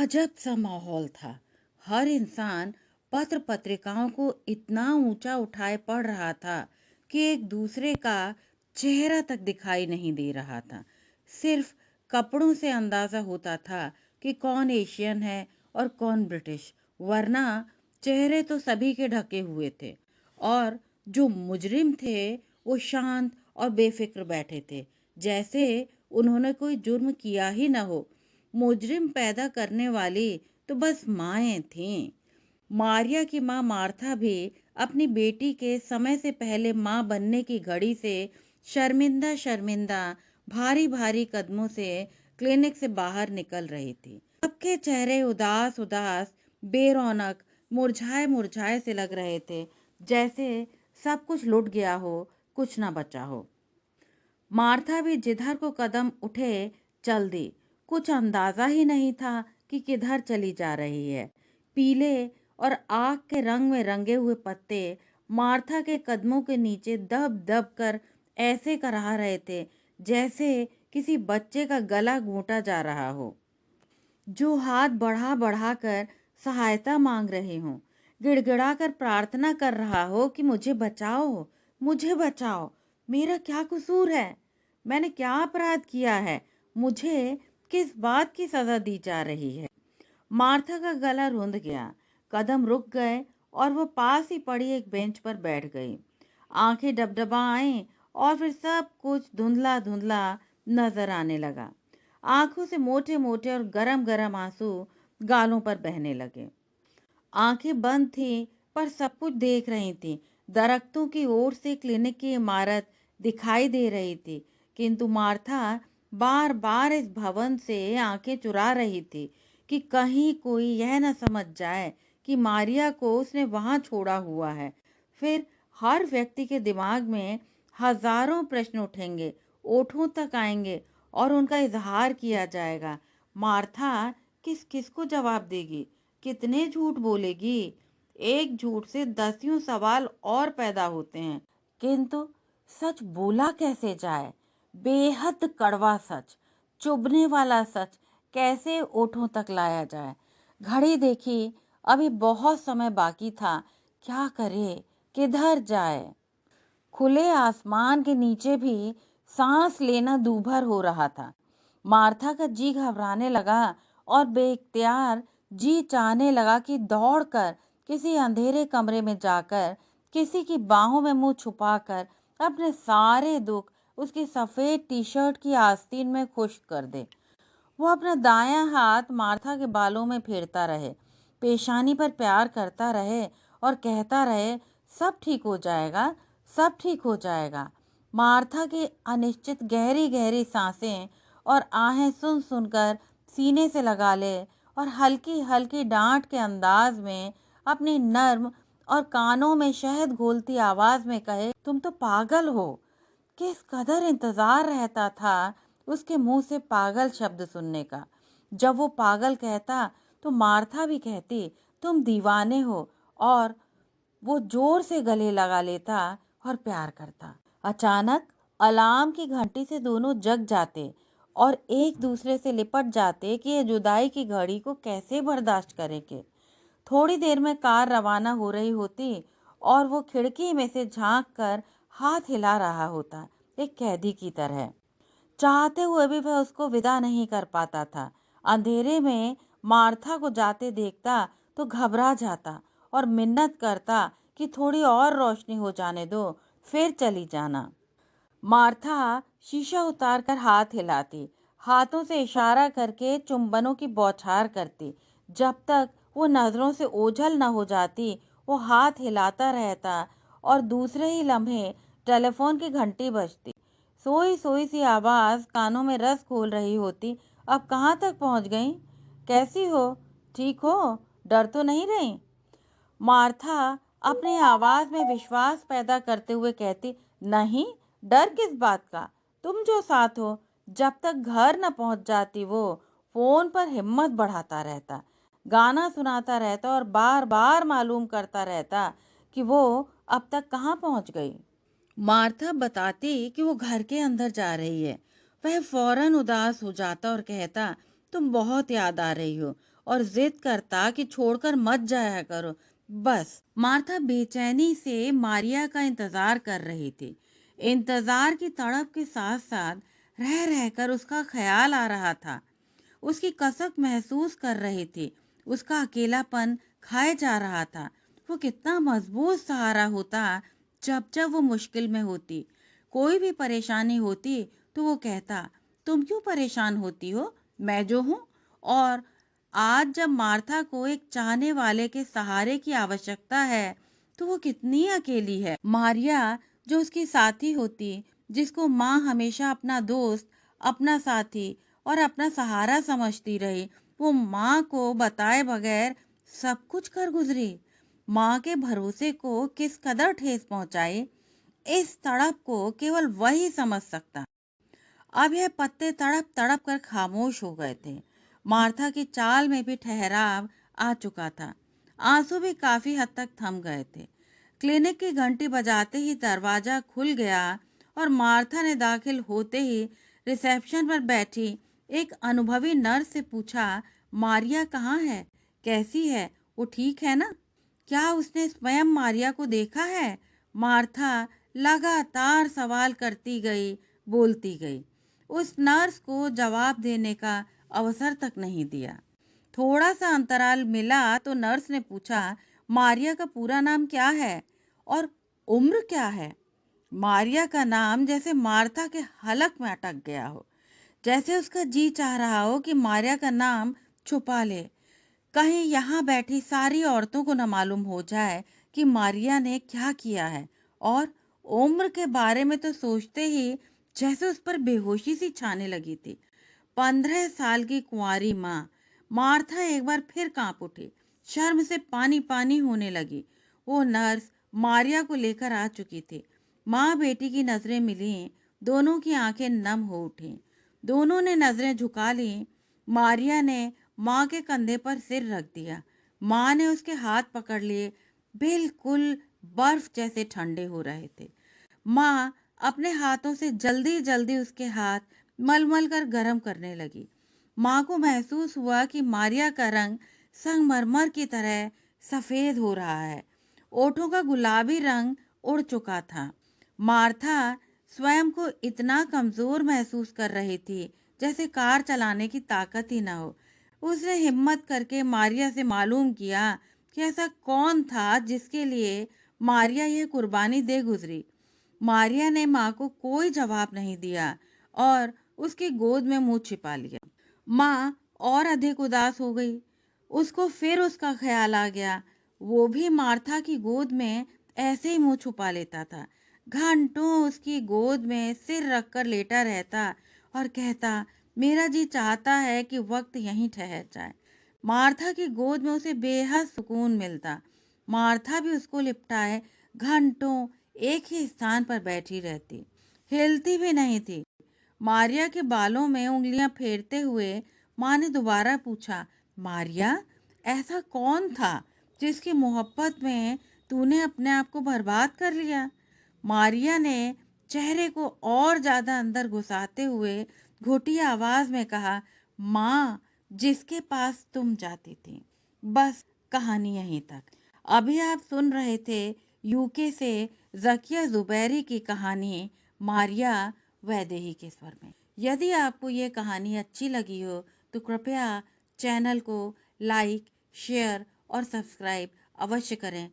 अजब सा माहौल था। हर इंसान पत्र पत्रिकाओं को इतना ऊंचा उठाए पढ़ रहा था कि एक दूसरे का चेहरा तक दिखाई नहीं दे रहा था। सिर्फ कपड़ों से अंदाजा होता था कि कौन एशियन है और कौन ब्रिटिश, वरना चेहरे तो सभी के ढके हुए थे। और जो मुजरिम थे वो शांत और बेफिक्र बैठे थे, जैसे उन्होंने कोई जुर्म किया ही न हो। मुजरिम पैदा करने वाली तो बस माएँ थीं। मारिया की माँ मार्था भी अपनी बेटी के समय से पहले माँ बनने की घड़ी से शर्मिंदा शर्मिंदा भारी भारी कदमों से क्लिनिक से बाहर निकल रही थी। सबके चेहरे उदास उदास, बेरौनक, मुरझाए मुरझाए से लग रहे थे, जैसे सब कुछ लुट गया हो, कुछ ना बचा हो। मार्था भी जिधर को कदम उठे चल दी। कुछ अंदाजा ही नहीं था कि किधर चली जा रही है। पीले और आग के रंग में रंगे हुए पत्ते मार्था के कदमों के नीचे दब दब कर ऐसे करा रहे थे, जैसे किसी बच्चे का गला घोंटा जा रहा हो, जो हाथ बढ़ा बढ़ा कर सहायता मांग रहे हों, गिड़गिड़ा कर प्रार्थना कर रहा हो कि मुझे बचाओ, मुझे बचाओ, मेरा क्या कसूर है, मैंने क्या अपराध किया है, मुझे किस बात की सजा दी जा रही है। मार्था का गला रुंध गया, कदम रुक गए और वो पास ही पड़ी एक बेंच पर बैठ गई। आंखें डबडबाएं और फिर सब कुछ धुंधला धुंधला नजर आने लगा। आंखों से मोटे मोटे और गरम गरम आंसू गालों पर बहने लगे। आंखें बंद थीं पर सब कुछ देख रही थीं। दरख्तों की ओर से क्लिनिक की इमारत दिखाई दे रही थी, किंतु मार्था बार बार इस भवन से आंखें चुरा रही थी कि कहीं कोई यह न समझ जाए कि मारिया को उसने वहां छोड़ा हुआ है। फिर हर व्यक्ति के दिमाग में हजारों प्रश्न उठेंगे, ओठों तक आएंगे और उनका इजहार किया जाएगा। मार्था किस किस को जवाब देगी, कितने झूठ बोलेगी। एक झूठ से दसियों सवाल और पैदा होते हैं, किंतु सच बोला कैसे जाए। बेहद कड़वा सच, चुभने वाला सच कैसे ओठों तक लाया जाए। घड़ी देखी, अभी बहुत समय बाकी था। क्या करे, किधर जाए। खुले आसमान के नीचे भी सांस लेना दूभर हो रहा था। मार्था का जी घबराने लगा और बेख्तियार जी चाहने लगा कि दौड़कर किसी अंधेरे कमरे में जाकर किसी की बाहों में मुंह छुपाकर अपने सारे दुख उसकी सफेद टी शर्ट की आस्तीन में खुश्क कर दे। वो अपना दायां हाथ मार्था के बालों में फेरता रहे, पेशानी पर प्यार करता रहे और कहता रहे, सब ठीक हो जाएगा, सब ठीक हो जाएगा। मार्था की अनिश्चित गहरी गहरी सांसें और आहें सुन सुनकर सीने से लगा ले और हल्की हल्की डांट के अंदाज में अपनी नर्म और कानों में शहद घोलती आवाज में कहे, तुम तो पागल हो। किस कदर इंतजार रहता था उसके मुंह से पागल शब्द सुनने का। जब वो पागल कहता तो मार्था भी कहती, तुम दीवाने हो, और वो जोर से गले लगा लेता और प्यार करता। अचानक अलार्म की घंटी से दोनों जग जाते और एक दूसरे से लिपट जाते कि ये जुदाई की घड़ी को कैसे बर्दाश्त करेंगे। थोड़ी देर में कार रवाना हो रही होती और वो खिड़की में से झांक कर हाथ हिला रहा होता, एक कैदी की तरह। चाहते हुए भी वह उसको विदा नहीं कर पाता था। अंधेरे में मार्था को जाते देखता तो घबरा जाता और मिन्नत करता कि थोड़ी और रोशनी हो जाने दो, फिर चली जाना। मार्था शीशा उतारकर हाथ हिलाती, हाथों से इशारा करके चुंबनों की बौछार करती। जब तक वो नजरों से ओझल न हो जाती वो हाथ हिलाता रहता और दूसरे ही लम्हे टेलीफोन की घंटी बजती। सोई सोई सी आवाज कानों में रस घोल रही होती, अब कहाँ तक पहुँच गई, कैसी हो, ठीक हो, डर तो नहीं रही। मार्था अपनी आवाज में विश्वास पैदा करते हुए कहती, नहीं, डर किस बात का, तुम जो साथ हो। जब तक घर न पहुंच जाती वो फोन पर हिम्मत बढ़ाता रहता, गाना सुनाता रहता और बार बार मालूम करता रहता कि वो अब तक कहाँ पहुंच गई। मार्था बताती कि वो घर के अंदर जा रही है। वह फौरन उदास हो जाता और कहता, तुम बहुत याद आ रही हो और जिद करता कि छोड़कर मत जाया करो। बस मार्था बेचैनी से मारिया का इंतजार कर रही थी। इंतजार की तड़प के साथ साथ रह रहकर उसका ख्याल आ रहा था। उसकी कसक महसूस कर रही थी। उसका अकेलापन खाए जा रहा था। वो कितना मजबूत सहारा होता जब जब वो मुश्किल में होती। कोई भी परेशानी होती तो वो कहता, तुम क्यों परेशान होती हो, मैं जो हूँ। और आज जब मार्था को एक चाहने वाले के सहारे की आवश्यकता है तो वो कितनी अकेली है। मारिया जो उसकी साथी होती, जिसको माँ हमेशा अपना दोस्त, अपना साथी और अपना सहारा समझती रही, वो माँ को बताए बगैर सब कुछ कर गुजरी। माँ के भरोसे को किस कदर ठेस पहुंचाई, इस तड़प को केवल वही समझ सकता। अब यह पत्ते तड़प तड़प कर खामोश हो गए थे। मार्था की चाल में भी ठहराव आ चुका था। आंसू भी काफी हद तक थम गए थे। क्लिनिक की घंटी बजाते ही दरवाजा खुल गया और मार्था ने दाखिल होते ही रिसेप्शन पर बैठी एक अनुभवी नर्स से पूछा, मारिया कहाँ है, कैसी है, वो ठीक है ना? क्या उसने स्वयं मारिया को देखा है? मार्था लगातार सवाल करती गई, बोलती गई। उस नर्स को जवाब देने का अवसर तक नहीं दिया। थोड़ा सा अंतराल मिला तो नर्स ने पूछा, मारिया का पूरा नाम क्या है और उम्र क्या है? मारिया का नाम जैसे मार्था के हलक में अटक गया हो, जैसे उसका जी चाह रहा हो कि मारिया का नाम छुपा ले। कहीं यहाँ बैठी सारी औरतों को न मालूम हो जाए कि मारिया ने क्या किया है। और उम्र के बारे में तो सोचते ही जैसे उस पर बेहोशी सी छाने लगी थी। 15 साल की कुंवारी माँ। मार्था एक बार फिर कांप उठी, शर्म से पानी पानी होने लगी। वो नर्स मारिया को लेकर आ चुकी थी। माँ बेटी की नजरें मिली, दोनों की आंखें नम हो उठी। दोनों ने नजरें झुका ली। मारिया ने माँ के कंधे पर सिर रख दिया। माँ ने उसके हाथ पकड़ लिए, बिल्कुल बर्फ जैसे ठंडे हो रहे थे। माँ अपने हाथों से जल्दी जल्दी उसके हाथ मलमल कर गर्म करने लगी। माँ को महसूस हुआ कि मारिया का रंग संगमरमर की तरह सफेद हो रहा है। ओठों का गुलाबी रंग उड़ चुका था। मार्था स्वयं को इतना कमजोर महसूस कर रही थी जैसे कार चलाने की ताकत ही ना हो। उसने हिम्मत करके मारिया से मालूम किया कि ऐसा कौन था जिसके लिए मारिया यह कुर्बानी दे गुजरी। मारिया ने माँ को कोई जवाब नहीं दिया और उसकी गोद में मुंह छिपा लिया। माँ और अधिक उदास हो गई। उसको फिर उसका ख्याल आ गया। वो भी मार्था की गोद में ऐसे ही मुंह छुपा लेता था। घंटों उसकी गोद में सिर रखकर लेटा रहता और कहता, मेरा जी चाहता है कि वक्त यहीं ठहर जाए। मार्था की गोद में उसे बेहद सुकून मिलता। मार्था भी उसको लिपटाए घंटों एक ही स्थान पर बैठी रहती, हिलती भी नहीं थी। मारिया के बालों में उंगलियां फेरते हुए माँ ने दोबारा पूछा, मारिया, ऐसा कौन था जिसकी मोहब्बत में तूने अपने आप को बर्बाद कर लिया? मारिया ने चेहरे को और ज्यादा अंदर घुसाते हुए घुटी आवाज में कहा, माँ, जिसके पास तुम जाती थी। बस कहानी यहीं तक। अभी आप सुन रहे थे यूके से जकिया जुबैरी की कहानी मारिया वैदेही के स्वर में। यदि आपको ये कहानी अच्छी लगी हो तो कृपया चैनल को लाइक, शेयर और सब्सक्राइब अवश्य करें।